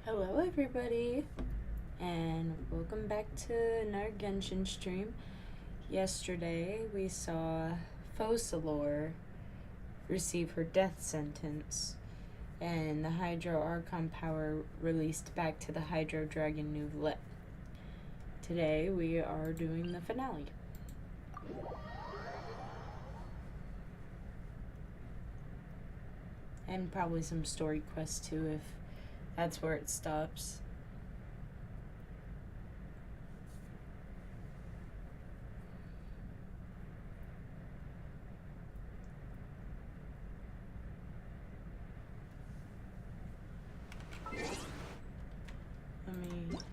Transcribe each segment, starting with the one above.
Hello everybody, and welcome back to another Genshin stream. Yesterday we saw Focalor receive her death sentence, and the Hydro Archon power released back to the Hydro Dragon Nouvelle. Today we are doing the finale. And probably some story quests too, if that's where it stops. Let me put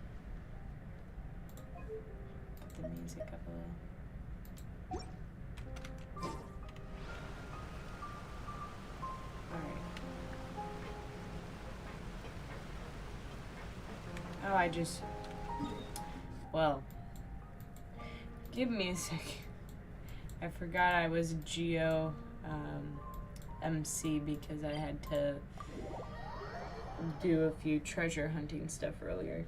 the music up a little. Well, give me a second. I forgot I was Geo MC because I had to do a few treasure hunting stuff earlier.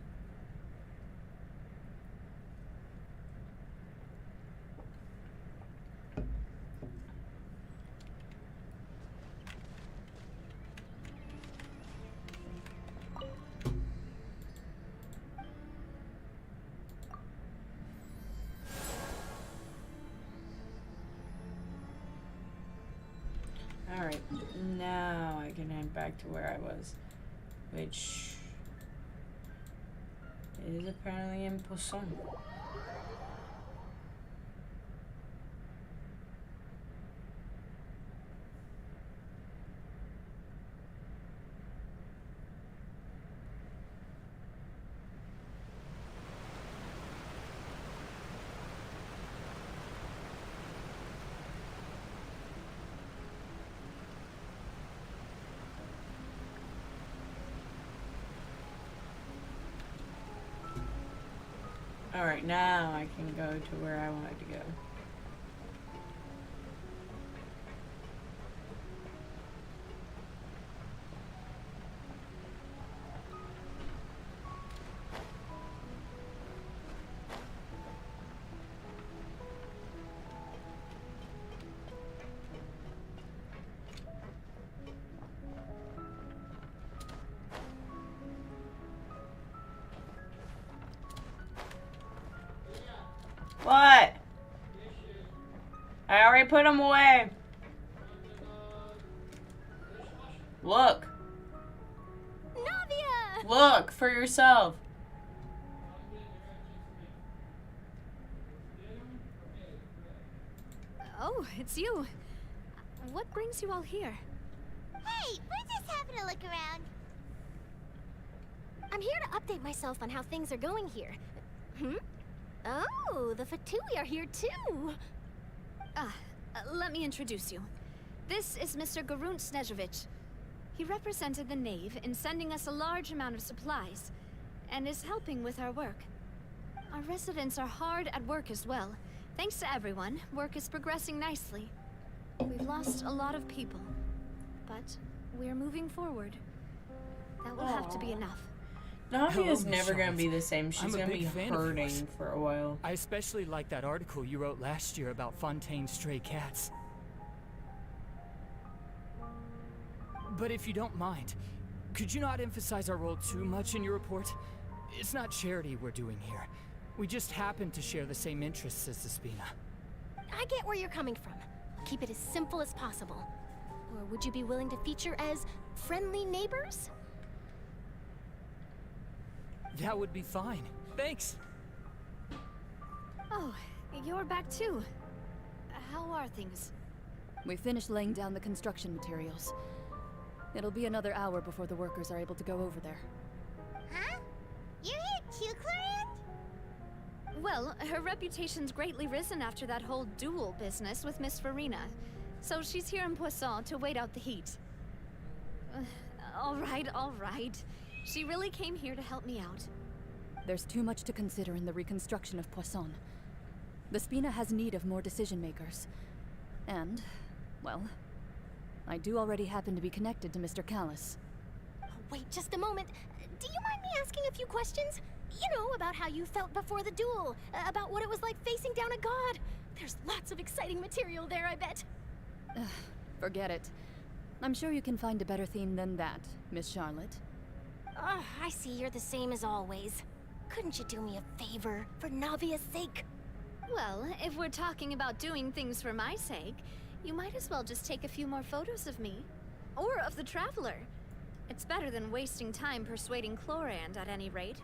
Alright, now I can head back to where I was, which is apparently in Poisson. Alright, now I can go to where I wanted to go. What? I already put them away. Look. Navia! Look for yourself. Oh, it's you. What brings you all here? Hey, we're just having a look around. I'm here to update myself on how things are going here. Oh, the Fatui are here too. Let me introduce you. This is Mr. Garunt Snežević. He represented the Knave in sending us a large amount of supplies, and is helping with our work. Our residents are hard at work as well. Thanks to everyone, work is progressing nicely. We've lost a lot of people, but we're moving forward. That will have to be enough. Navia's never gonna be the same. She's gonna be hurting for a while. I especially like that article you wrote last year about Fontaine's stray cats. But if you don't mind, could you not emphasize our role too much in your report? It's not charity we're doing here. We just happen to share the same interests as the Spina. I get where you're coming from. Keep it as simple as possible. Or would you be willing to feature as friendly neighbors? That would be fine. Thanks. Oh, you're back too. How are things? We finished laying down the construction materials. It'll be another hour before the workers are able to go over there. Huh? You're here too, Clorinde? Well, her reputation's greatly risen after that whole duel business with Miss Farina. So she's here in Poisson to wait out the heat. All right. She really came here to help me out. There's too much to consider in the reconstruction of Poisson. The Spina has need of more decision makers. And, well, I do already happen to be connected to Mr. Callis. Oh, wait just a moment. Do you mind me asking a few questions? You know, about how you felt before the duel, about what it was like facing down a god. There's lots of exciting material there, I bet. Forget it. I'm sure you can find a better theme than that, Miss Charlotte. I see you're the same as always. Couldn't you do me a favor, for Navia's sake? Well, if we're talking about doing things for my sake, you might as well just take a few more photos of me. Or of the Traveler. It's better than wasting time persuading Clorinde at any rate.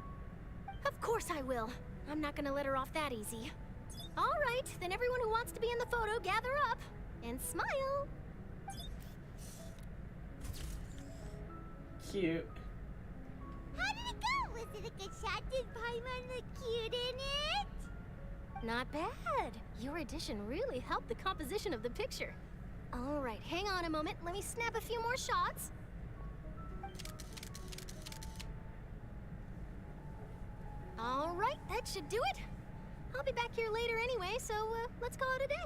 Of course I will. I'm not gonna let her off that easy. All right, then everyone who wants to be in the photo, gather up. And smile. Cute. How did it go? Was it a good shot? Did Paimon look cute in it? Not bad. Your addition really helped the composition of the picture. All right, hang on a moment. Let me snap a few more shots. All right, that should do it. I'll be back here later anyway, so let's call it a day.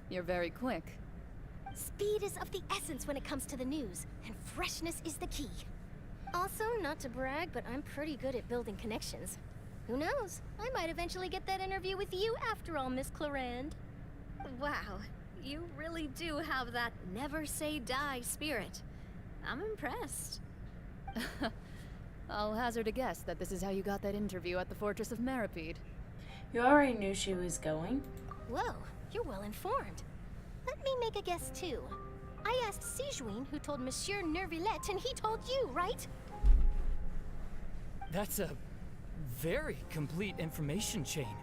You're very quick. Speed is of the essence when it comes to the news, and freshness is the key. Also, not to brag, but I'm pretty good at building connections. Who knows? I might eventually get that interview with you after all, Miss Clorinde. Wow, you really do have that never say die spirit. I'm impressed. I'll hazard a guess that this is how you got that interview at the Fortress of Meripede. You already knew she was going. Whoa, you're well informed. Let me make a guess too. I asked Sijuin, who told Monsieur Nervillette, and he told you, right? That's a very complete information chain.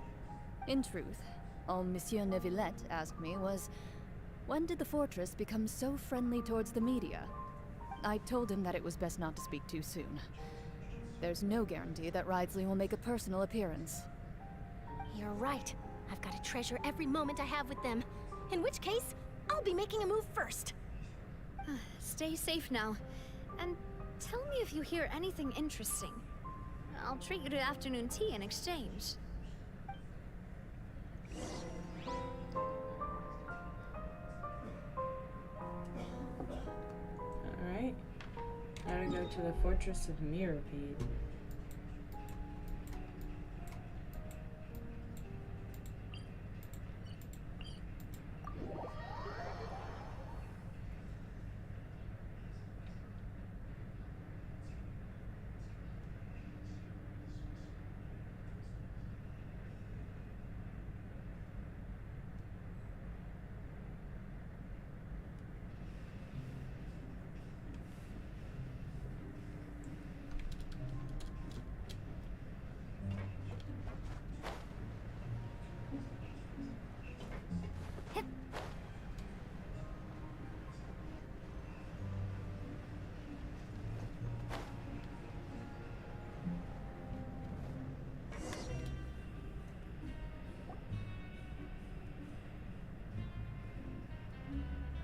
In truth, all Monsieur Neuvillette asked me was, when did the fortress become so friendly towards the media? I told him that it was best not to speak too soon. There's no guarantee that Ridsley will make a personal appearance. You're right. I've got to treasure every moment I have with them. In which case, I'll be making a move first. Stay safe now. And tell me if you hear anything interesting. I'll treat you to afternoon tea in exchange. Alright. Now to go to the Fortress of Meripede.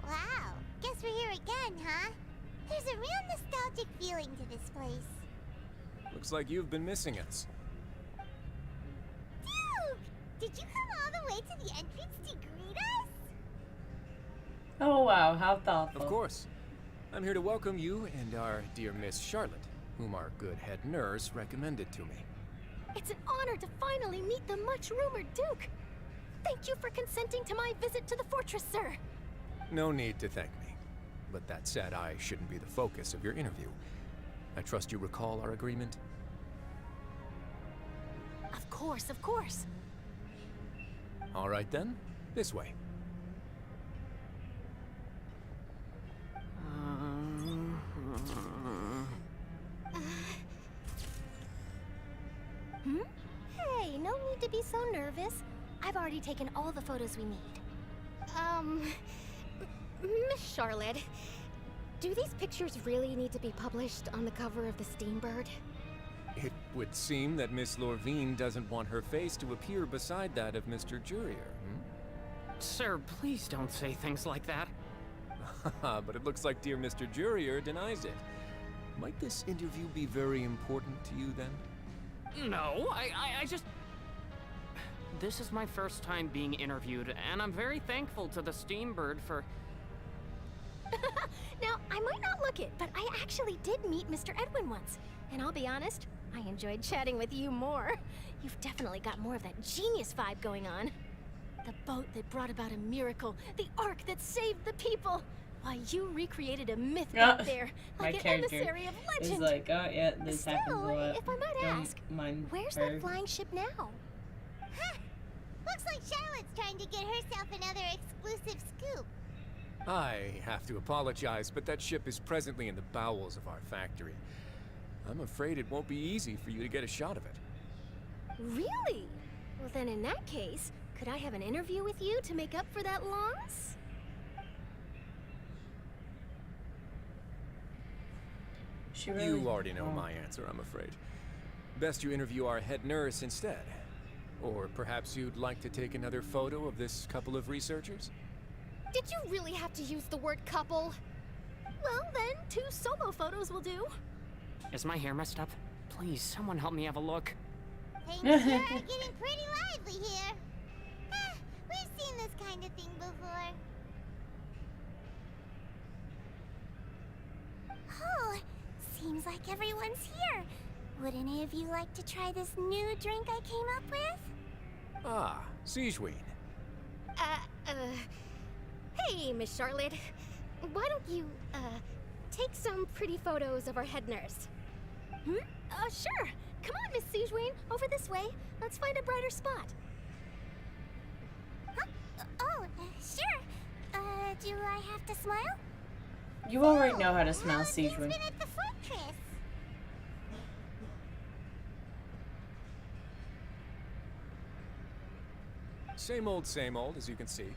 Wow, guess we're here again, huh? There's a real nostalgic feeling to this place. Looks like you've been missing us. Duke! Did you come all the way to the entrance to greet us? Oh wow, how thoughtful. Of course. I'm here to welcome you and our dear Miss Charlotte, whom our good head nurse recommended to me. It's an honor to finally meet the much-rumored Duke. Thank you for consenting to my visit to the fortress, sir. No need to thank me. But that said, I shouldn't be the focus of your interview. I trust you recall our agreement? Of course, of course. All right then, this way. Hey, no need to be so nervous. I've already taken all the photos we need. Miss Charlotte, do these pictures really need to be published on the cover of the Steambird? It would seem that Miss Lorvine doesn't want her face to appear beside that of Mr. Jurier, Sir, please don't say things like that. But it looks like dear Mr. Jurier denies it. Might this interview be very important to you then? No, I just... This is my first time being interviewed, and I'm very thankful to the Steambird for... Now, I might not look it, but I actually did meet Mr. Edwin once. And I'll be honest, I enjoyed chatting with you more. You've definitely got more of that genius vibe going on. The boat that brought about a miracle, the ark that saved the people. Why, you recreated a myth back there, like an emissary of legend. He's like, oh yeah, this happens a lot. If I might Don't ask, mind where's her. that flying ship now? Huh. Looks like Charlotte's trying to get herself another exclusive scoop. I have to apologize, but that ship is presently in the bowels of our factory. I'm afraid it won't be easy for you to get a shot of it. Really? Well then in that case, could I have an interview with you to make up for that loss? She really You already know won't. my answer, I'm afraid. Best you interview our head nurse instead. Or perhaps you'd like to take another photo of this couple of researchers? Did you really have to use the word couple? Well then, 2 solo photos will do. Is my hair messed up? Please, someone help me have a look. Things sure are getting pretty lively here. We've seen this kind of thing before. Oh, seems like everyone's here. Would any of you like to try this new drink I came up with? Ah, Siegeween. Hey, Miss Charlotte. Why don't you, take some pretty photos of our head nurse? Sure. Come on, Miss Siegeween. Over this way. Let's find a brighter spot. Huh? Sure. Do I have to smile? You already know how to smell He's Siegeween. been at the fortress. Same old, as you can see.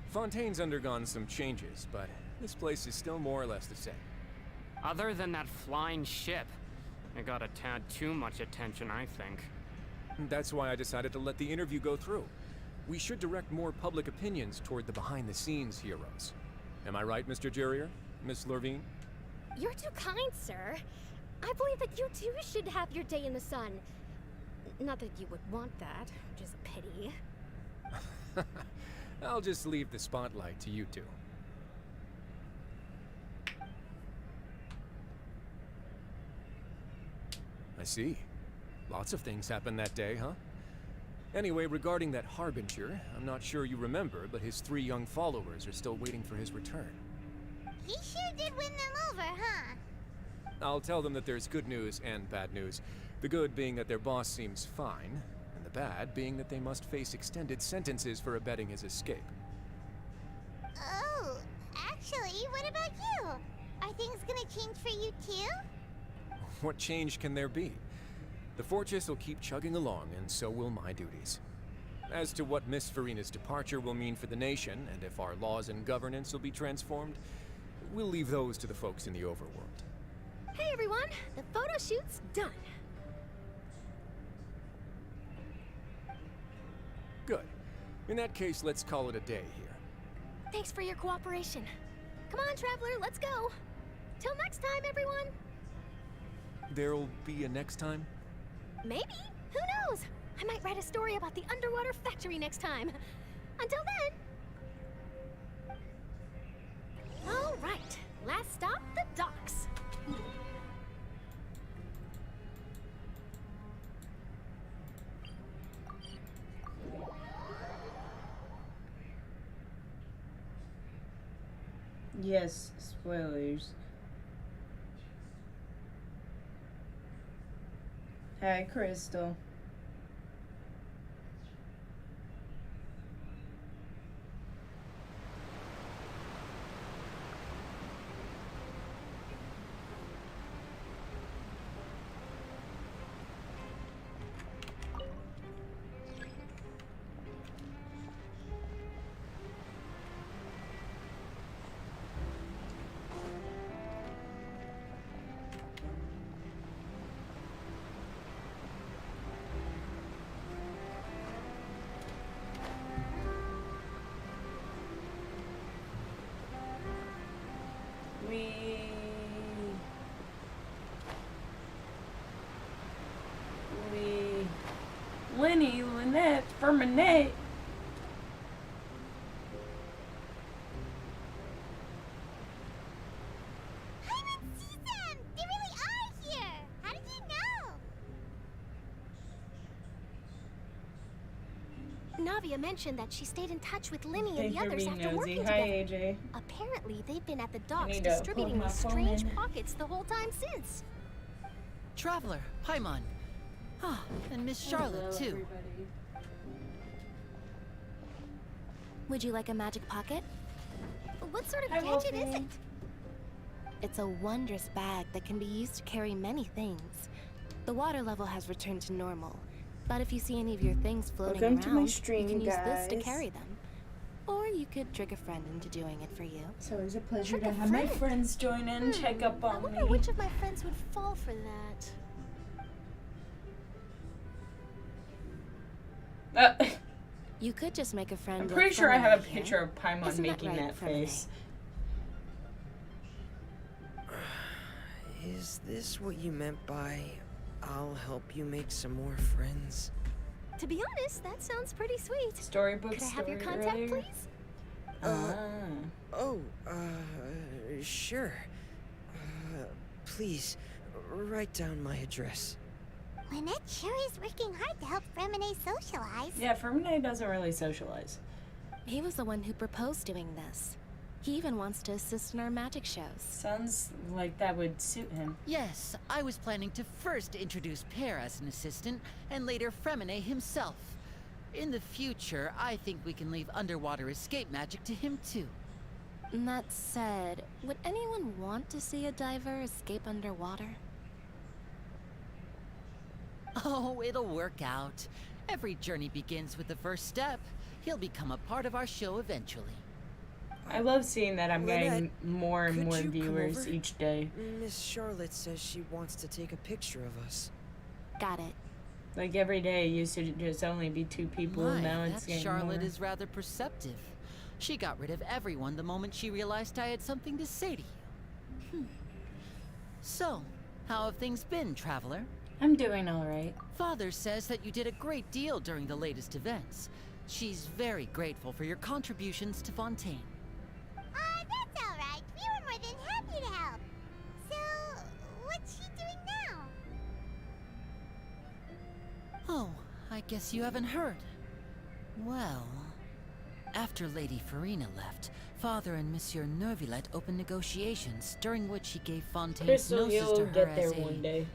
Fontaine's undergone some changes, but this place is still more or less the same. Other than that flying ship, it got a tad too much attention, I think. That's why I decided to let the interview go through. We should direct more public opinions toward the behind-the-scenes heroes. Am I right, Mr. Jurier? Miss Lorvine? You're too kind, sir. I believe that you too should have your day in the sun. Not that you would want that, which is a pity. I'll just leave the spotlight to you two. I see. Lots of things happened that day, huh? Anyway, regarding that Harbinger, I'm not sure you remember, but his 3 young followers are still waiting for his return. He sure did win them over, huh? I'll tell them that there's good news and bad news. The good being that their boss seems fine, and the bad being that they must face extended sentences for abetting his escape. Oh, actually, what about you? Are things gonna change for you too? What change can there be? The fortress will keep chugging along, and so will my duties. As to what Miss Farina's departure will mean for the nation, and if our laws and governance will be transformed, we'll leave those to the folks in the overworld. Hey everyone, the photo shoot's done. Good. In that case, let's call it a day here. Thanks for your cooperation. Come on, Traveler, let's go. Till next time, everyone. There'll be a next time? Maybe. Who knows? I might write a story about the underwater factory next time. Until then. All right. Last stop, the docks. Yes, spoilers. Hi, Crystal. Lenny, Lynette, Ferminette. I haven't seen them! They really are here! How did you know? Navia mentioned that she stayed in touch with Linny and Thank the you for others being after nosy. working Hi, together. AJ. Apparently, they've been at the docks need to distributing plug my these phone strange in. pockets the whole time since. Traveler, Paimon. Ah, and Miss Charlotte, Hello, too. everybody. Would you like a magic pocket? What sort of Hi, gadget is Wolfie. it? It's a wondrous bag that can be used to carry many things. The water level has returned to normal, but if you see any of your things floating Welcome to my around, stream, you can use this to guys. carry them. Or you could trick a friend into doing it for you. It's always a pleasure Trick to a have my friend. friends join in, check up I on wonder me. which of my friends would fall for that. You could just make a friend. I'm like pretty sure I have a Ferminette here. picture of Paimon Isn't that making right, that Ferminette? face. Is this what you meant by I'll help you make some more friends? To be honest, that sounds pretty sweet. Storybook Could I have your story contact, earlier. please? Oh, sure. Please, write down my address. Lynette sure is working hard to help Fremine socialize. Yeah, Ferminette doesn't really socialize. He was the one who proposed doing this. He even wants to assist in our magic shows. Sounds like that would suit him. Yes, I was planning to first introduce Pear as an assistant, and later Fremine himself. In the future, I think we can leave underwater escape magic to him too. That said, would anyone want to see a diver escape underwater? Oh, it'll work out. Every journey begins with the first step. He'll become a part of our show eventually. I love seeing that I'm getting Lynette, more and could more you come viewers over? each day. Miss Charlotte says she wants to take a picture of us. Got it. Like every day, it used to just only be 2 people. My, Now it's that getting Charlotte more. is rather perceptive. She got rid of everyone the moment she realized I had something to say to you. So, how have things been, Traveler? I'm doing all right. Father says that you did a great deal during the latest events. She's very grateful for your contributions to Fontaine. That's alright. We were more than happy to help. So, what's she doing now? Oh, I guess you haven't heard. Well, after Lady Farina left, Father and Monsieur Neuvillette opened negotiations, during which he gave Fontaine's Crystal, gnosis you'll to her get there as a one day.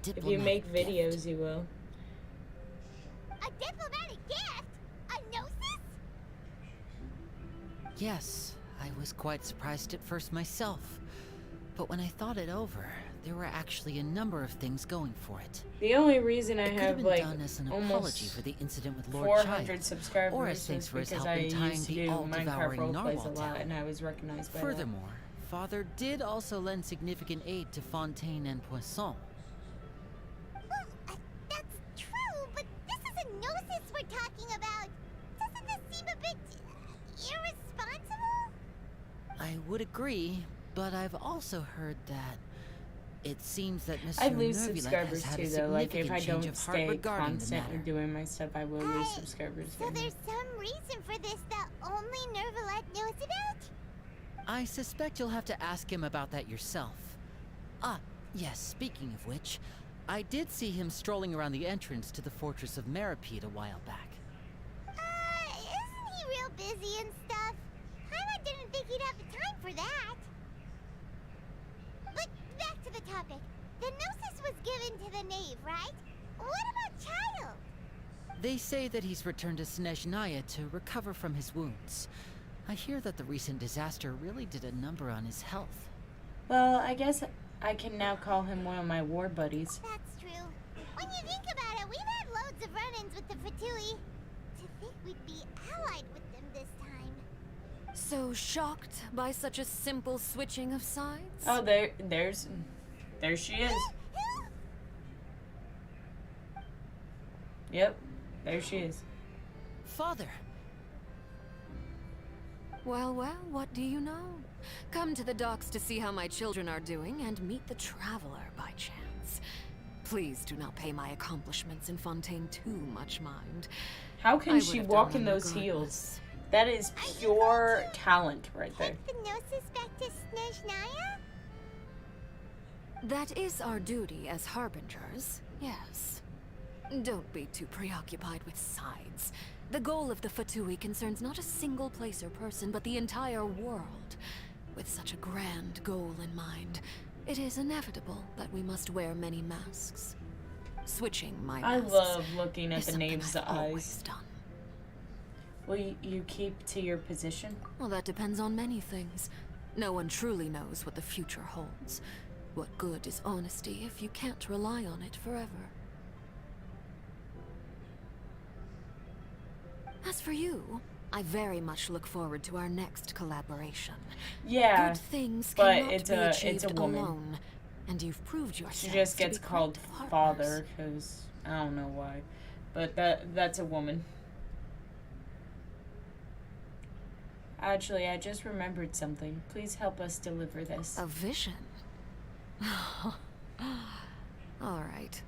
If you diplomatic make gift. videos, you will. A diplomatic gift? A gnosis? Yes, I was quite surprised at first myself. But when I thought it over, there were actually a number of things going for it. The only reason I It could have have been like done as an apology almost for the incident with Lord 400 Child, subscribers or as is thanks for his because help I in tying used to the do Minecraft all-devouring roleplays a narwhal lot, down. and I was recognized by Furthermore, Father did also lend significant aid to Fontaine and Poisson. Well, that's true, but this is a gnosis we're talking about. Doesn't this seem a bit irresponsible? I would agree, but I've also heard that it seems that Mr. I lose Neuvillette subscribers has had too, a though. Like if significant I change don't of heart stay regarding the constantly matter. doing my stuff, I will lose subscribers. So again. there's some reason for this that only Neuvillette knows about? I suspect you'll have to ask him about that yourself. Ah, yes, speaking of which, I did see him strolling around the entrance to the Fortress of Meripede a while back. Isn't he real busy and stuff? Paimon didn't think he'd have the time for that. But back to the topic. The Gnosis was given to the Knave, right? What about Child? They say that he's returned to Snezhnaya to recover from his wounds. I hear that the recent disaster really did a number on his health. Well, I guess I can now call him one of my war buddies. That's true. When you think about it, we've had loads of run-ins with the Fatui. To think we'd be allied with them this time. So shocked by such a simple switching of sides? Oh, there she is. Yep, there she is. Father! Well, what do you know? Come to the docks to see how my children are doing and meet the Traveler by chance. Please do not pay my accomplishments in Fontaine too much mind. How I can would she have walk done in them those heels? regardless. That is pure talent right there. Take the Gnosis back to Snezhnaya? That is our duty as harbingers, yes. Don't be too preoccupied with sides. The goal of the Fatui concerns not a single place or person, but the entire world. With such a grand goal in mind, it is inevitable that we must wear many masks. Switching my I masks love looking at is the something Knave's I've always eyes. done. Will you keep to your position? Well, that depends on many things. No one truly knows what the future holds. What good is honesty if you can't rely on it forever? As for you, I very much look forward to our next collaboration. Yeah, Good things but cannot it's be a achieved woman. alone, and you've proved yourself. She just to gets be quite called partners. father because I don't know why, but that's a woman. Actually, I just remembered something. Please help us deliver this. A vision. All right,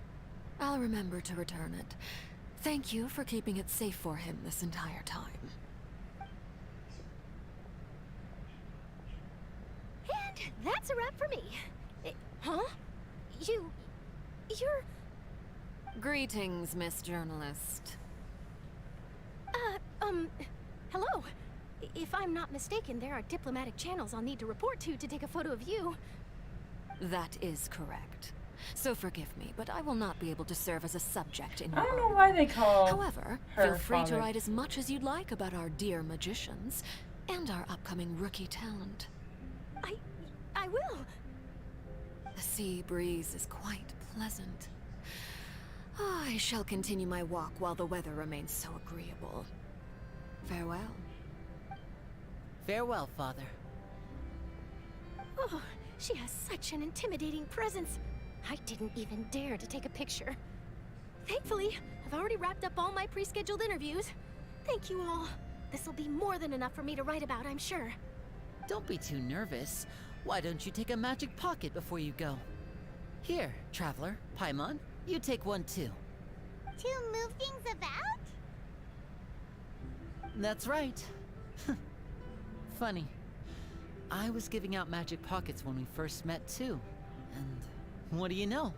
I'll remember to return it. Thank you for keeping it safe for him this entire time. And that's a wrap for me. Huh? You're... Greetings, Miss Journalist. Hello. If I'm not mistaken, there are diplomatic channels I'll need to report to take a photo of you. That is correct. So forgive me, but I will not be able to serve as a subject in I your don't know article. why they call However, her feel free father. to write as much as you'd like about our dear magicians and our upcoming rookie talent. I will. The sea breeze is quite pleasant. I shall continue my walk while the weather remains so agreeable. Farewell. Farewell, Father. Oh, she has such an intimidating presence. I didn't even dare to take a picture. Thankfully, I've already wrapped up all my pre-scheduled interviews. Thank you all. This'll be more than enough for me to write about, I'm sure. Don't be too nervous. Why don't you take a magic pocket before you go? Here, Traveler, Paimon, you take one too. To move things about? That's right. Funny. I was giving out magic pockets when we first met too. And what do you know?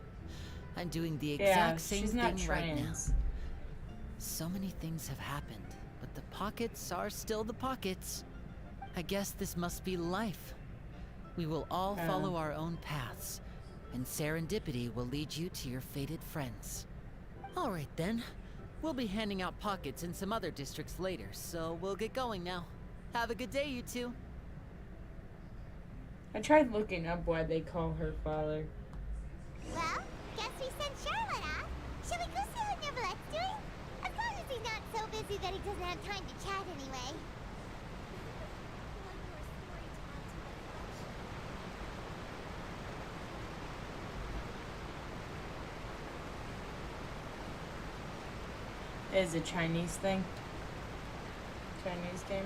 I'm doing the exact same she's not thing right now. trans. So many things have happened, but the pockets are still the pockets. I guess this must be life. We will all follow our own paths, and serendipity will lead you to your fated friends. All right then. We'll be handing out pockets in some other districts later, so we'll get going now. Have a good day, you two. I tried looking up why they call her father. Well, guess we sent Charlotte off. Shall we go see how Neverlette's doing? As long as he's not so busy that he doesn't have time to chat anyway. It is a Chinese thing. Chinese game.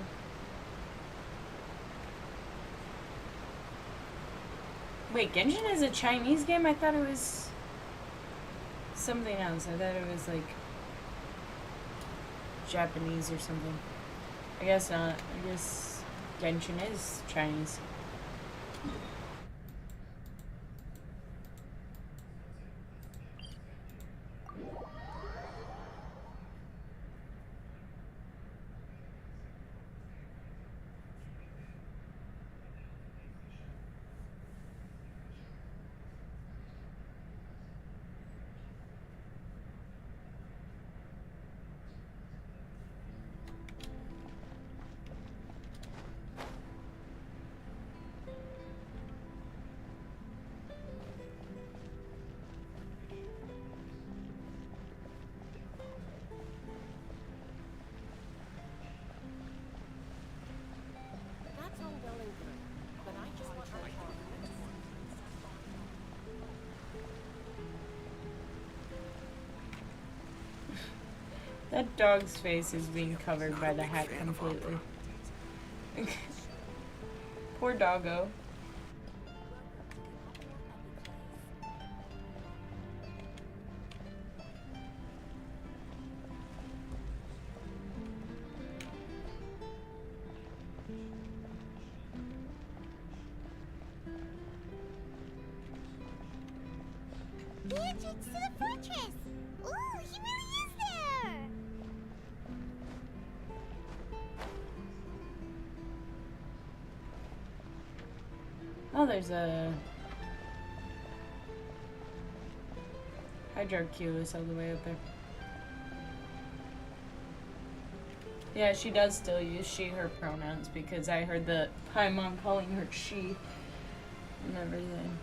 Wait, Genshin is a Chinese game? I thought it was something else. I thought it was like Japanese or something. I guess not. I guess Genshin is Chinese. That dog's face is being covered by the hat completely. Poor doggo. The entrance to the fortress! Ooh, he really is there! Oh, there's a Hydroculus all the way up there. Yeah, she does still use she, her pronouns because I heard the Paimon calling her she and everything.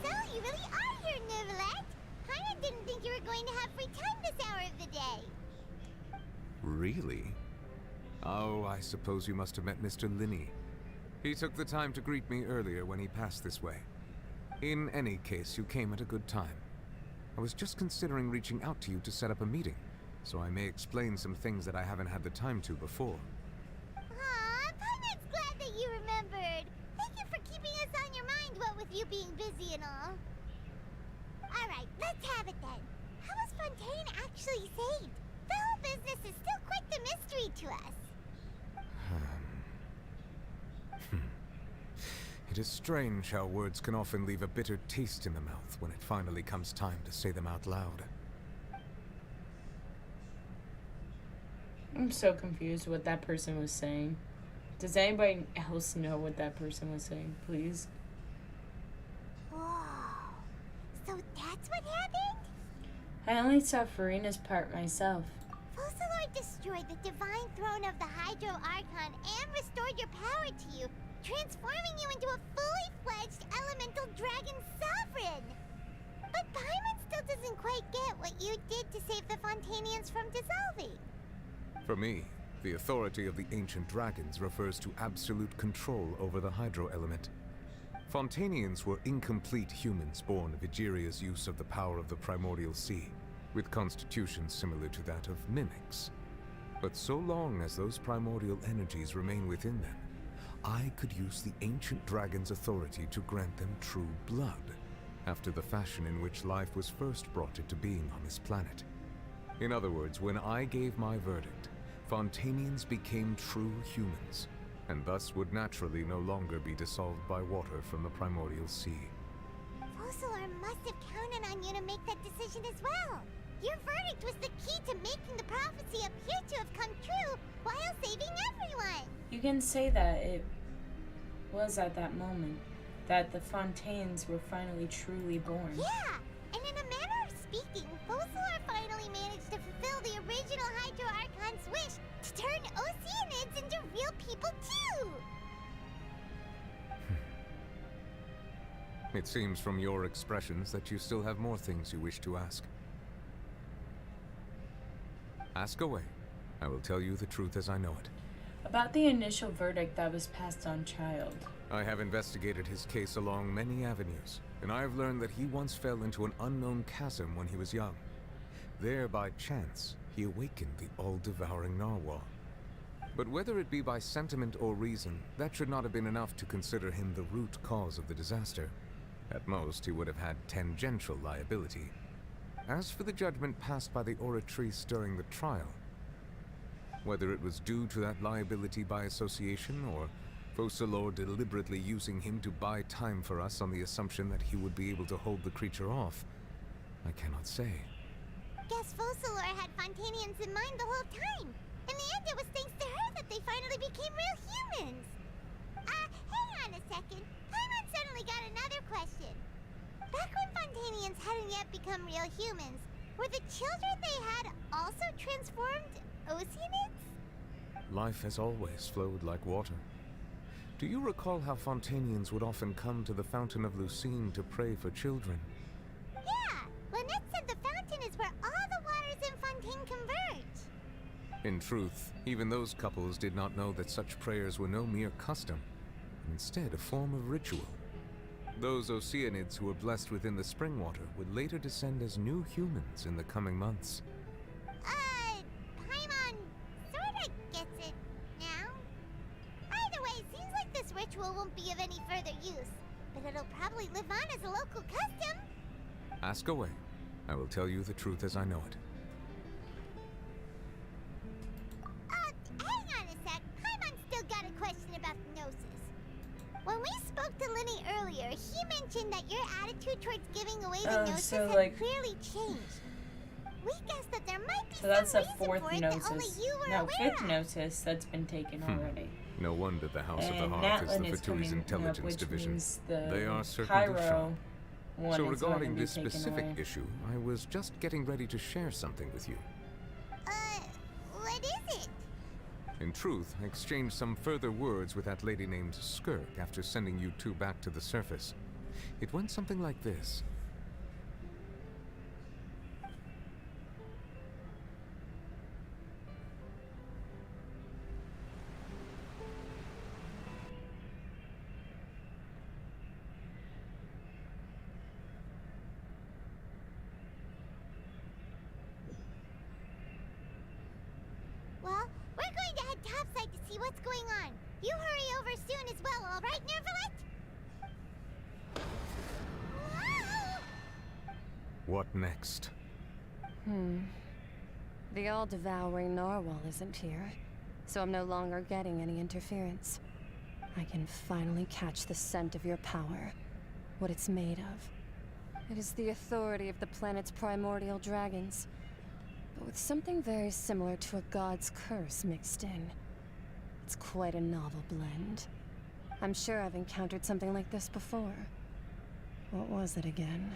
So, you really are here, Neuvillette? Paimon didn't think you were going to have free time this hour of the day. Really? Oh, I suppose you must have met Mr. Linney. He took the time to greet me earlier when he passed this way. In any case, you came at a good time. I was just considering reaching out to you to set up a meeting, so I may explain some things that I haven't had the time to before. Aw, Paimon's glad that you remembered. Thank you for keeping us on your mind, what with you being busy and all. Alright, let's have it then. How was Fontaine actually saved? The whole business is still quite the mystery to us. It is strange how words can often leave a bitter taste in the mouth when it finally comes time to say them out loud. I'm so confused what that person was saying. Does anybody else know what that person was saying, please? Whoa. So that's what happened? I only saw Furina's part myself. Focalor destroyed the divine throne of the Hydro Archon and restored your power to you, transforming you into a fully fledged elemental dragon sovereign. But Paimon still doesn't quite get what you did to save the Fontainians from dissolving. For me, the authority of the ancient dragons refers to absolute control over the hydro element. Fontainians were incomplete humans born of Egeria's use of the power of the primordial sea, with constitutions similar to that of mimics. But so long as those primordial energies remain within them, I could use the ancient dragon's authority to grant them true blood, after the fashion in which life was first brought into being on this planet. In other words, when I gave my verdict, Fontainians became true humans, and thus would naturally no longer be dissolved by water from the primordial sea. Focalor must have counted on you to make that decision as well. Your verdict was the key to making the prophecy appear to have come true while saving everyone. You can say that it was at that moment that the Fontaines were finally truly born. Yeah, and in a manner of speaking, Focalor finally managed to fulfill the original Hydro Archon's wish to turn Oceanids into real people too! It seems from your expressions that you still have more things you wish to ask. Ask away. I will tell you the truth as I know it. About the initial verdict that was passed on Child. I have investigated his case along many avenues, and I have learned that he once fell into an unknown chasm when he was young. There, by chance, he awakened the all-devouring narwhal. But whether it be by sentiment or reason, that should not have been enough to consider him the root cause of the disaster. At most, he would have had tangential liability. As for the judgment passed by the Oratrice during the trial, whether it was due to that liability by association, or Focalor deliberately using him to buy time for us on the assumption that he would be able to hold the creature off, I cannot say. Guess Focalor had Fontainians in mind the whole time. In the end, it was thanks to her that they finally became real humans. Hang on a second. Paimon suddenly got another question. Back when Fontainians hadn't yet become real humans, were the children they had also transformed Oceanids? Life has always flowed like water. Do you recall how Fontainians would often come to the Fountain of Lucine to pray for children? Yeah, Lynette said the fountain is where all the waters in Fontaine converge. In truth, even those couples did not know that such prayers were no mere custom, but instead a form of ritual. Those Oceanids who were blessed within the spring water would later descend as new humans in the coming months. Paimon sorta gets it now. Either way, seems like this ritual won't be of any further use, but it'll probably live on as a local custom. Ask away. I will tell you the truth as I know it. Hang on a sec. Paimon's still got a question about the Gnosis. When we spoke to Linny earlier, he mentioned that your attitude towards giving away the Gnosis had clearly changed. We guessed that there might be So that's some a reason fourth for it that only Gnosis. you were No, aware fifth of. Gnosis that's been taken already. No wonder the House of And the Hearth is Natlin the is Fatui coming Intelligence up, which Division. means the They are certainly Cairo sharp. one So is regarding going to be this taken specific away. issue, I was just getting ready to share something with you. What is it? In truth, I exchanged some further words with that lady named Skirk after sending you two back to the surface. It went something like this. Well, we're going to head topside to see what's going on. You hurry over soon as well, all right, Nervalet? What next? The all-devouring narwhal isn't here, so I'm no longer getting any interference. I can finally catch the scent of your power, what it's made of. It is the authority of the planet's primordial dragons, but with something very similar to a god's curse mixed in. It's quite a novel blend. I'm sure I've encountered something like this before. What was it again?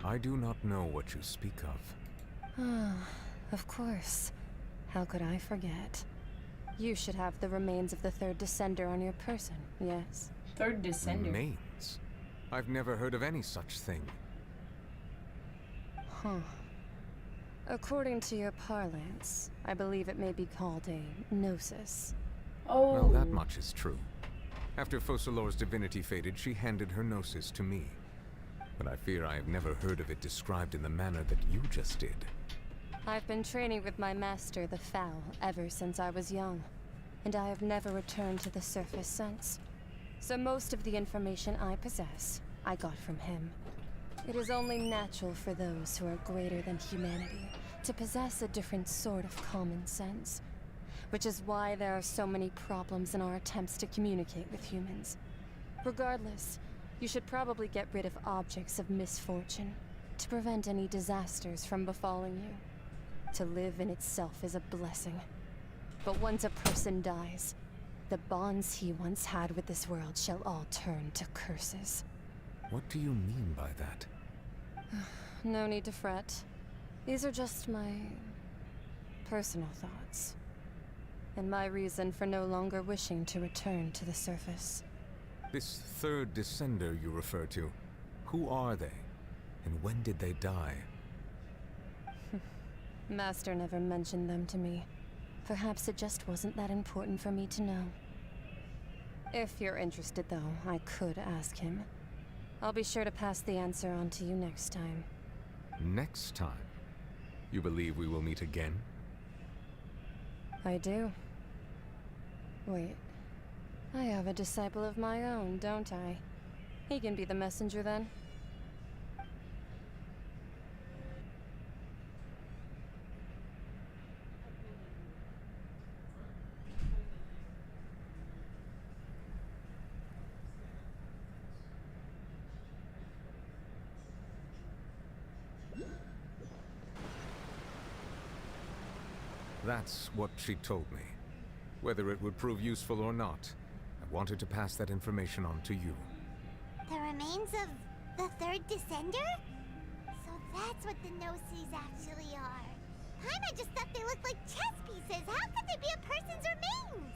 I do not know what you speak of. Ah, of course. How could I forget? You should have the remains of the third descender on your person, yes? Third descender. Remains? I've never heard of any such thing. Huh. According to your parlance, I believe it may be called a gnosis. Oh. Well, that much is true. After Focalor's divinity faded, she handed her gnosis to me. But I fear I have never heard of it described in the manner that you just did. I've been training with my master, the Foul, ever since I was young, and I have never returned to the surface since. So most of the information I possess, I got from him. It is only natural for those who are greater than humanity to possess a different sort of common sense, which is why there are so many problems in our attempts to communicate with humans. Regardless, you should probably get rid of objects of misfortune to prevent any disasters from befalling you. To live in itself is a blessing. But once a person dies, the bonds he once had with this world shall all turn to curses. What do you mean by that? No need to fret. These are just my personal thoughts. And my reason for no longer wishing to return to the surface. This third descender you refer to, who are they? And when did they die? Master never mentioned them to me. Perhaps it just wasn't that important for me to know. If you're interested, though, I could ask him. I'll be sure to pass the answer on to you next time. Next time? You believe we will meet again? I do. Wait. I have a disciple of my own, don't I? He can be the messenger then. That's what she told me. Whether it would prove useful or not, I wanted to pass that information on to you. The remains of the third descender? So that's what the Gnosis actually are. Paimon just thought they looked like chess pieces. How could they be a person's remains?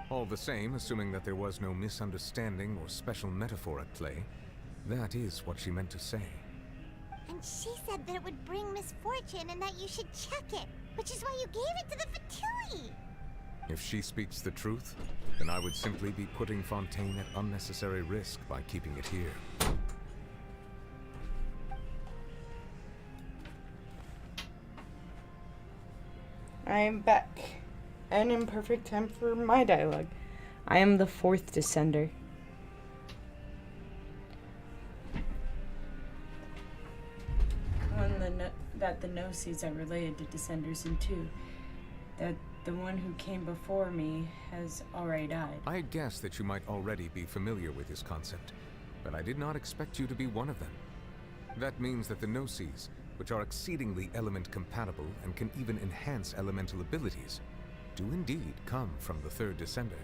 All the same, assuming that there was no misunderstanding or special metaphor at play, that is what she meant to say. And she said that it would bring misfortune and that you should check it, which is why you gave it to the Fatui. If she speaks the truth, then I would simply be putting Fontaine at unnecessary risk by keeping it here. I am back, and in perfect time for my dialogue. I am the 4th Descender. That the Gnosis are related to Descenders, and 2, that the one who came before me has already died. I had guessed that you might already be familiar with this concept, but I did not expect you to be one of them. That means that the Gnosis, which are exceedingly element compatible and can even enhance elemental abilities, do indeed come from the 3rd Descender.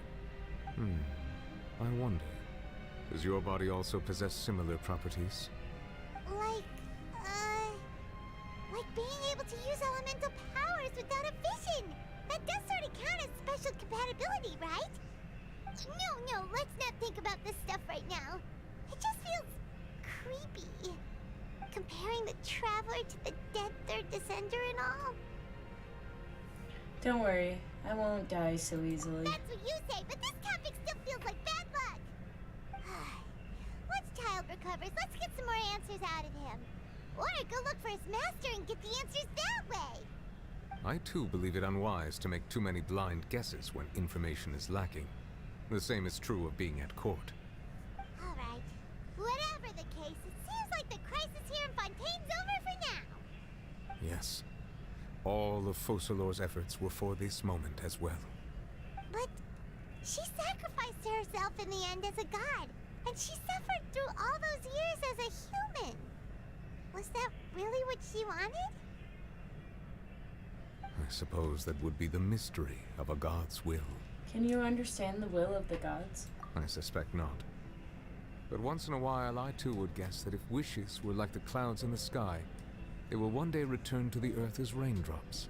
I wonder, does your body also possess similar properties? Like being able to use elemental powers without a vision. That does sort of count as special compatibility, right? No, let's not think about this stuff right now. It just feels creepy. Comparing the Traveler to the dead 3rd Descender and all. Don't worry, I won't die so easily. That's what you say, but this topic still feels like bad luck. Once Child recovers, let's get some more answers out of him. Or go look for his master and get the answers that way. I too believe it unwise to make too many blind guesses when information is lacking. The same is true of being at court. Alright. Whatever the case, it seems like the crisis here in Fontaine's over for now. Yes. All of Focalor's efforts were for this moment as well. But she sacrificed herself in the end as a god, and she suffered through all those years as a human. Was that really what she wanted? I suppose that would be the mystery of a god's will. Can you understand the will of the gods? I suspect not. But once in a while, I too would guess that if wishes were like the clouds in the sky, they will one day return to the earth as raindrops.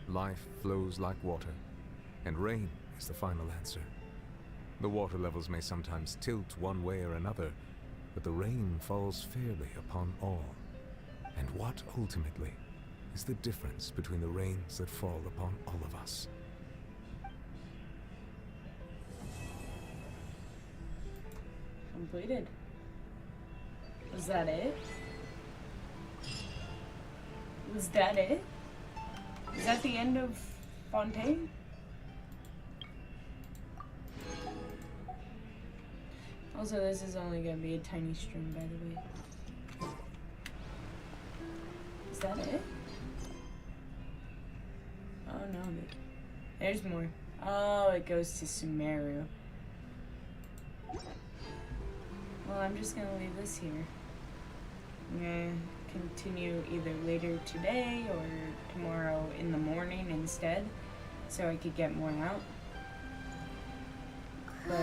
Life flows like water, and rain is the final answer. The water levels may sometimes tilt one way or another, but the rain falls fairly upon all. And what, ultimately, is the difference between the rains that fall upon all of us? Completed. Was that it? Was that it? Is that the end of Fontaine? Also, this is only going to be a tiny stream, by the way. Is that it? Oh no, there's more. Oh, it goes to Sumeru. Well, I'm just gonna leave this here. I'm gonna continue either later today or tomorrow in the morning instead, so I could get more out.